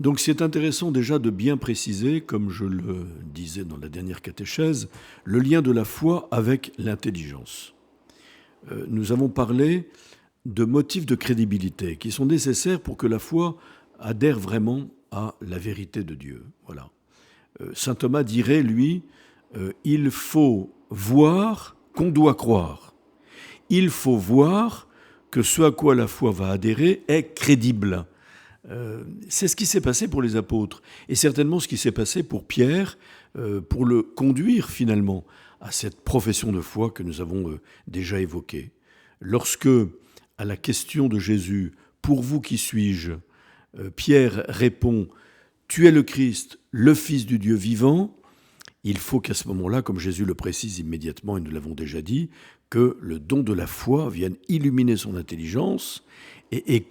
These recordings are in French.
Donc c'est intéressant déjà de bien préciser, comme je le disais dans la dernière catéchèse, le lien de la foi avec l'intelligence. Nous avons parlé de motifs de crédibilité qui sont nécessaires pour que la foi adhère vraiment à la vérité de Dieu. Voilà. Saint Thomas dirait, lui, il faut voir qu'on doit croire. Il faut voir que ce à quoi la foi va adhérer est crédible. C'est ce qui s'est passé pour les apôtres, et certainement ce qui s'est passé pour Pierre, pour le conduire finalement à cette profession de foi que nous avons déjà évoquée. Lorsque, à la question de Jésus, « Pour vous, qui suis-je ?» Pierre répond « Tu es le Christ, le Fils du Dieu vivant », il faut qu'à ce moment-là, comme Jésus le précise immédiatement, et nous l'avons déjà dit, que le don de la foi vienne illuminer son intelligence et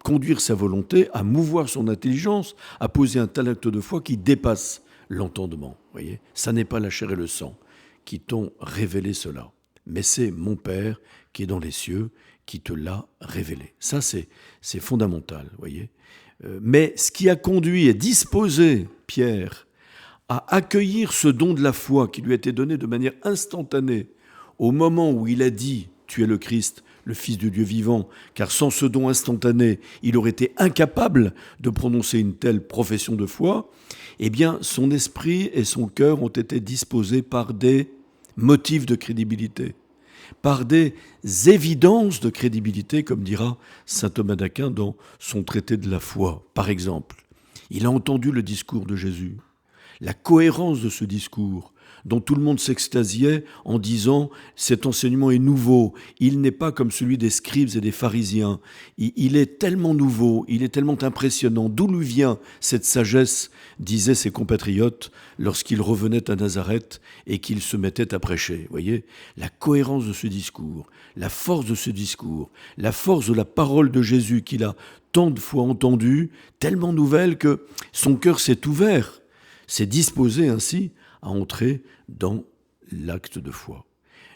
conduire sa volonté à mouvoir son intelligence, à poser un tel acte de foi qui dépasse l'entendement. Voyez, ça n'est pas la chair et le sang qui t'ont révélé cela, mais c'est mon Père qui est dans les cieux qui te l'a révélé. Ça, c'est fondamental, voyez. Mais ce qui a conduit et disposé Pierre à accueillir ce don de la foi qui lui a été donné de manière instantanée au moment où il a dit « Tu es le Christ, le Fils du Dieu vivant », car sans ce don instantané, il aurait été incapable de prononcer une telle profession de foi, eh bien, son esprit et son cœur ont été disposés par des motifs de crédibilité, par des évidences de crédibilité, comme dira saint Thomas d'Aquin dans son traité de la foi. Par exemple, il a entendu le discours de Jésus, la cohérence de ce discours, dont tout le monde s'extasiait en disant « cet enseignement est nouveau, il n'est pas comme celui des scribes et des pharisiens, il est tellement nouveau, il est tellement impressionnant, d'où lui vient cette sagesse ?» disaient ses compatriotes lorsqu'il revenait à Nazareth et qu'il se mettait à prêcher. Vous voyez, la cohérence de ce discours, la force de ce discours, la force de la parole de Jésus qu'il a tant de fois entendue, tellement nouvelle que son cœur s'est ouvert, s'est disposé ainsi à entrer dans l'acte de foi.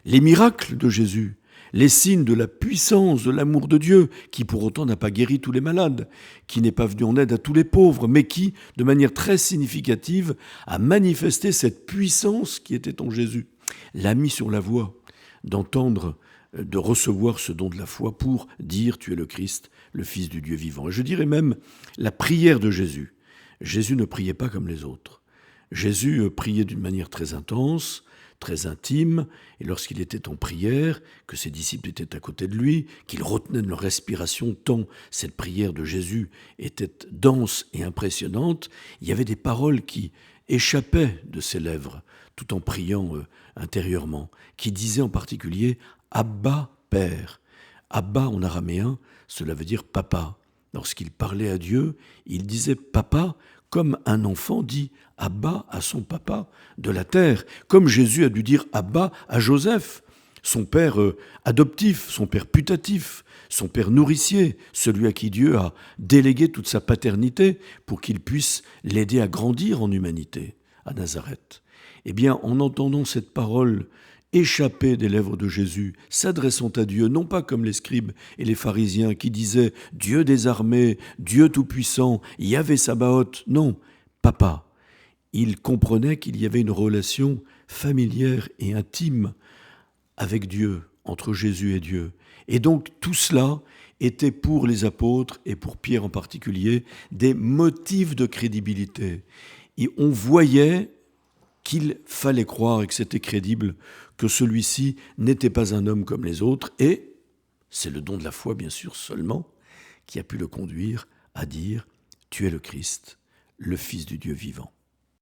Les miracles de Jésus, les signes de la puissance de l'amour de Dieu, qui pour autant n'a pas guéri tous les malades, qui n'est pas venu en aide à tous les pauvres, mais qui, de manière très significative, a manifesté cette puissance qui était en Jésus, l'a mis sur la voie d'entendre, de recevoir ce don de la foi pour dire « Tu es le Christ, le Fils du Dieu vivant ». Et je dirais même la prière de Jésus. Jésus ne priait pas comme les autres. Jésus priait d'une manière très intense, très intime, et lorsqu'il était en prière, que ses disciples étaient à côté de lui, qu'ils retenaient de leur respiration tant cette prière de Jésus était dense et impressionnante, il y avait des paroles qui échappaient de ses lèvres, tout en priant intérieurement, qui disaient en particulier « Abba, Père ». Abba en araméen, cela veut dire « papa ». Lorsqu'il parlait à Dieu, il disait « papa », comme un enfant dit Abba à son papa de la terre, comme Jésus a dû dire Abba à Joseph, son père adoptif, son père putatif, son père nourricier, celui à qui Dieu a délégué toute sa paternité pour qu'il puisse l'aider à grandir en humanité à Nazareth. Eh bien, en entendant cette parole échappée des lèvres de Jésus, s'adressant à Dieu, non pas comme les scribes et les pharisiens qui disaient « Dieu des armées, Dieu tout-puissant, Yahvé Sabaoth », non, papa. Il comprenait qu'il y avait une relation familière et intime avec Dieu, entre Jésus et Dieu. Et donc tout cela était pour les apôtres, et pour Pierre en particulier, des motifs de crédibilité. Et on voyait qu'il fallait croire et que c'était crédible, que celui-ci n'était pas un homme comme les autres, et c'est le don de la foi, bien sûr, seulement, qui a pu le conduire à dire « Tu es le Christ, le Fils du Dieu vivant ».